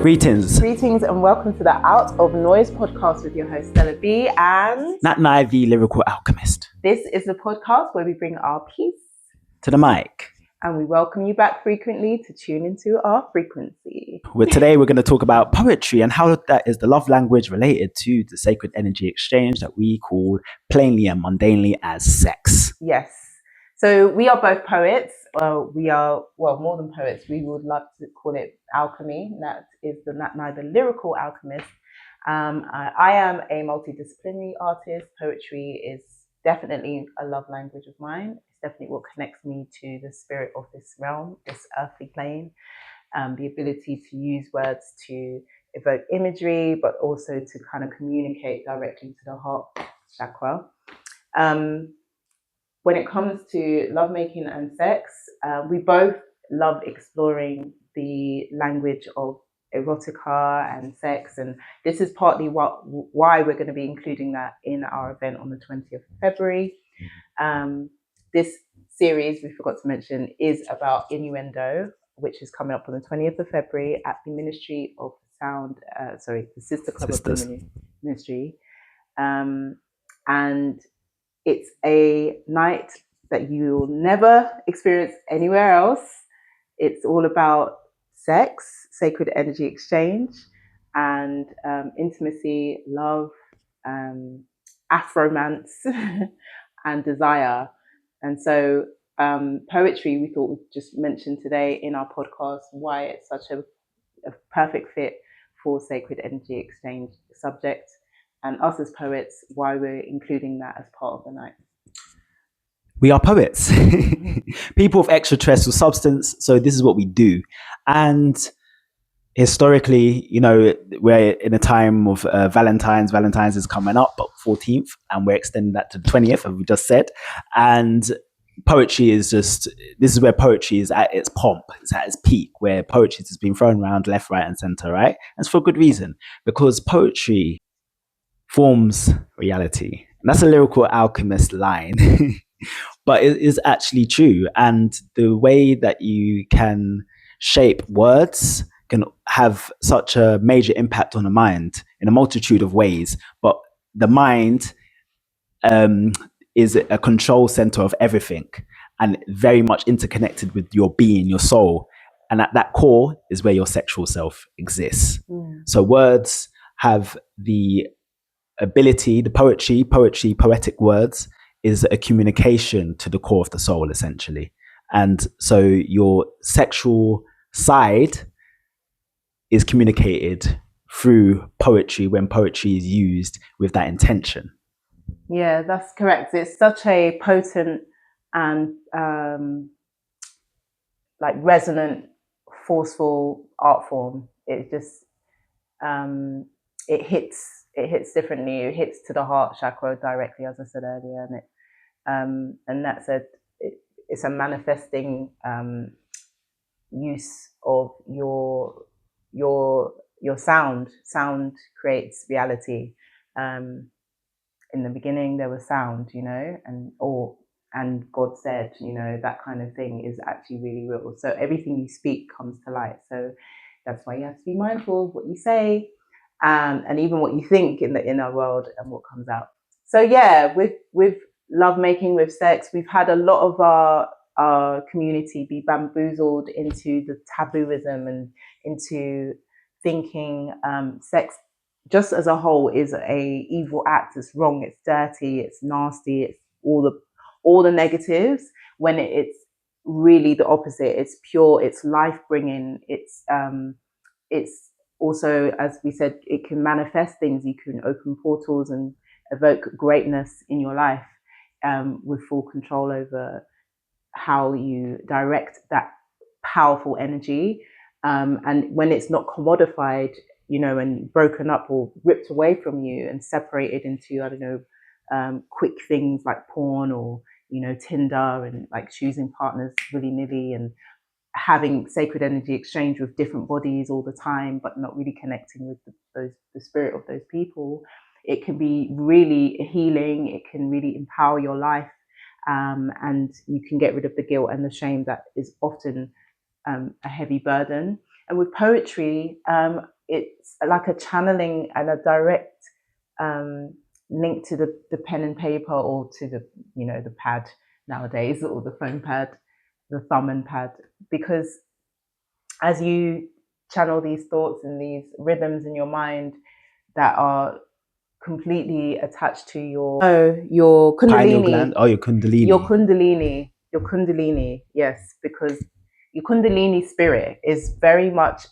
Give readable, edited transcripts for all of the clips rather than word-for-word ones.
Greetings. Greetings and welcome to the Out of Noise podcast with your host Stella B and Nat the Lyrical Alchemist. This is the podcast where we bring our peace to the mic. And we welcome you back frequently to tune into our frequency. Today we're going to talk about poetry and how that is the love language related to the sacred energy exchange that we call plainly and mundanely as sex. Yes. So we are both poets. We are more than poets. We would love to call it alchemy. That is the lyrical alchemist. I am a multidisciplinary artist. Poetry is definitely a love language of mine. It's definitely what connects me to the spirit of this realm, this earthly plane. The ability to use words to evoke imagery, but also to kind of communicate directly to the heart chakra. When it comes to lovemaking and sex, we both love exploring the language of erotica and sex, and this is partly why we're going to be including that in our event on the 20th of February. This series, we forgot to mention, is about innuendo, which is coming up on the 20th of February at the Ministry of Sound, the Sister Club of the Ministry. And it's a night that you'll never experience anywhere else. It's all about sex, sacred energy exchange, and intimacy, love, afromance, and desire. And so poetry, we thought we'd just mention today in our podcast why it's such a perfect fit for sacred energy exchange subject. And us as poets, why we're including that as part of the night. We are poets, people of extraterrestrial substance. So this is what we do. And historically, we're in a time of Valentine's. Valentine's is coming up, but 14th, and we're extending that to the 20th, as we just said. And poetry is this is where poetry is at its pomp. It's at its peak, where poetry has been thrown around left, right, and center, right? And it's for good reason, because poetry forms reality. And that's a lyrical alchemist line, but it is actually true. And the way that you can shape words can have such a major impact on the mind in a multitude of ways. But the mind is a control center of everything and very much interconnected with your being, your soul. And at that core is where your sexual self exists. So words have the ability, poetic words is a communication to the core of the soul, essentially. And so your sexual side is communicated through poetry when poetry is used with that intention. Yeah, that's correct. It's such a potent and resonant, forceful art form. It just it hits differently. It hits to the heart chakra directly, as I said earlier, and that's it's a manifesting use of your sound. Sound creates reality. In the beginning, there was sound, and God said, that kind of thing is actually really real. So everything you speak comes to light. So that's why you have to be mindful of what you say. And even what you think in the inner world and what comes out. So yeah, with lovemaking, with sex, we've had a lot of our community be bamboozled into the tabooism and into thinking sex just as a whole is a evil act. It's wrong, it's dirty, it's nasty, it's all the negatives, when it's really the opposite. It's pure, it's life-bringing, it's also, as we said, it can manifest things. You can open portals and evoke greatness in your life with full control over how you direct that powerful energy. And when it's not commodified, and broken up or ripped away from you and separated into, quick things like porn or, Tinder, and like choosing partners willy-nilly and having sacred energy exchange with different bodies all the time, but not really connecting with the spirit of those people. It can be really healing. It can really empower your life. And you can get rid of the guilt and the shame that is often a heavy burden. And with poetry, it's like a channeling and a direct um, link to the pen and paper, or to the the pad nowadays, or the phone pad, the thumb and pad, because as you channel these thoughts and these rhythms in your mind that are completely attached to your Pineal gland. kundalini, Oh, your your kundalini. kundalini, your kundalini, yes, because your kundalini spirit is very much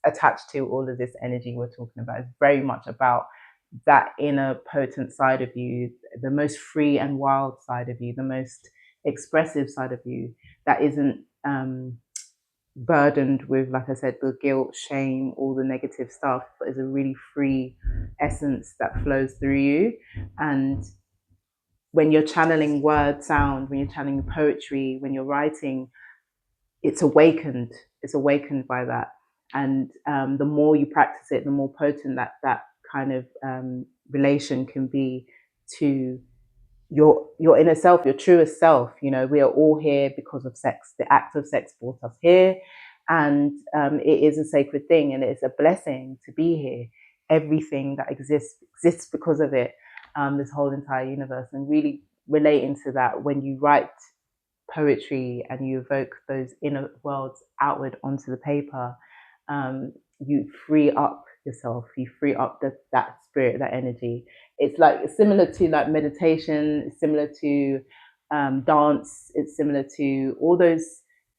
attached to all of this energy we're talking about. It's very much about that inner potent side of you, the most free and wild side of you, the most expressive side of you that isn't burdened with, like I said, the guilt, shame, all the negative stuff, but is a really free essence that flows through you. And when you're channeling word sound, when you're channeling poetry, when you're writing, it's awakened. It's awakened by that. And the more you practice it, the more potent that kind of relation can be to your inner self, your truest self. We are all here because of sex. The act of sex brought us here, and it is a sacred thing, and it's a blessing to be here. Everything that exists because of it. This whole entire universe, and really relating to that when you write poetry and you evoke those inner worlds outward onto the paper, you free up yourself, you free up that spirit, that energy. It's like similar to like meditation, it's similar to dance, it's similar to all those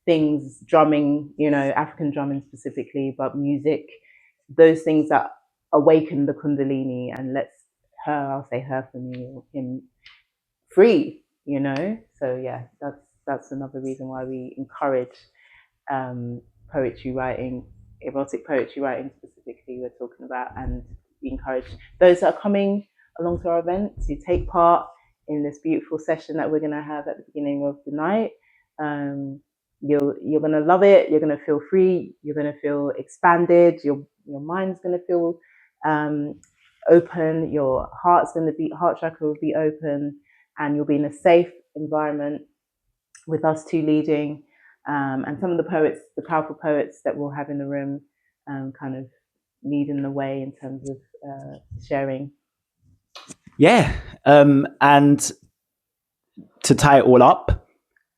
things, drumming, African drumming specifically, but music, those things that awaken the kundalini and lets her, I'll say her for me, or him, free. So yeah, that's another reason why we encourage poetry writing, erotic poetry writing specifically, we're talking about. And we encourage those that are coming along to our event to take part in this beautiful session that we're going to have at the beginning of the night. You're going to love it. You're going to feel free. You're going to feel expanded. Your mind's going to feel open. Your heart chakra will be open, and you'll be in a safe environment with us two leading, and some of the poets, the powerful poets that we'll have in the room, kind of leading the way in terms of sharing. Yeah. And to tie it all up,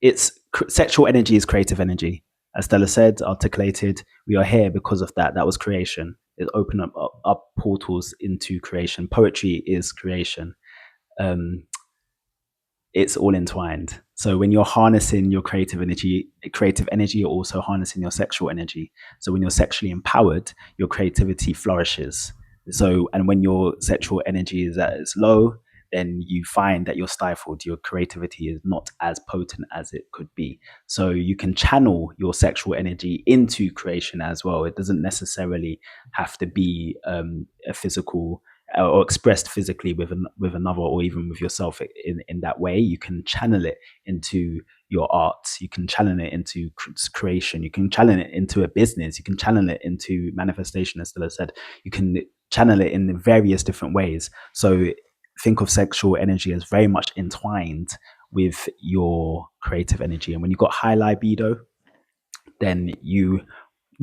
it's sexual energy is creative energy. As Stella said, articulated, we are here because of that. That was creation. It opened up portals into creation. Poetry is creation. It's all entwined. So when you're harnessing your creative energy, you're also harnessing your sexual energy. So when you're sexually empowered, your creativity flourishes. So, and when your sexual energy is at its low, then you find that you're stifled. Your creativity is not as potent as it could be. So you can channel your sexual energy into creation as well. It doesn't necessarily have to be a physical or expressed physically with another, or even with yourself in that way. You can channel it into your art. You can channel it into creation. You can channel it into a business. You can channel it into manifestation, as Stella said. You can channel it in various different ways. So think of sexual energy as very much entwined with your creative energy. And when you've got high libido, then you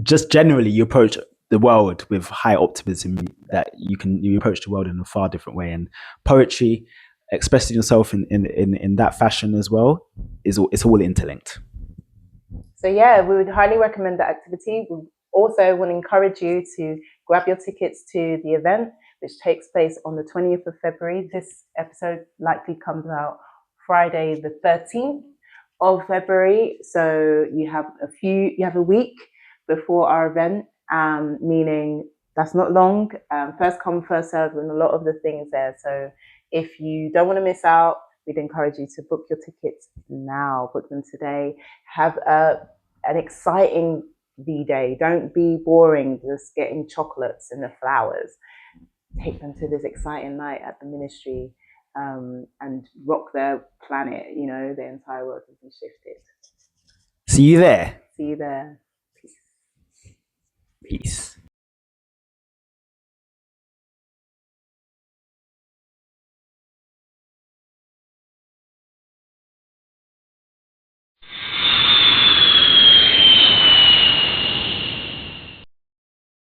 just generally you approach the world with high optimism, that you approach the world in a far different way. And poetry, expressing yourself in that fashion as well, it's all interlinked. So yeah, we would highly recommend that activity. We also want to encourage you to grab your tickets to the event, which takes place on the 20th of February. This episode likely comes out Friday the 13th of February. So you have a week before our event, meaning that's not long. First come, first served, and a lot of the things there. So if you don't want to miss out, we'd encourage you to book your tickets now. Book them today. Have an exciting V-Day. Don't be boring just getting chocolates and the flowers. Take them to this exciting night at the ministry, and rock their planet. The entire world has been shifted. See you there. See you there. Peace.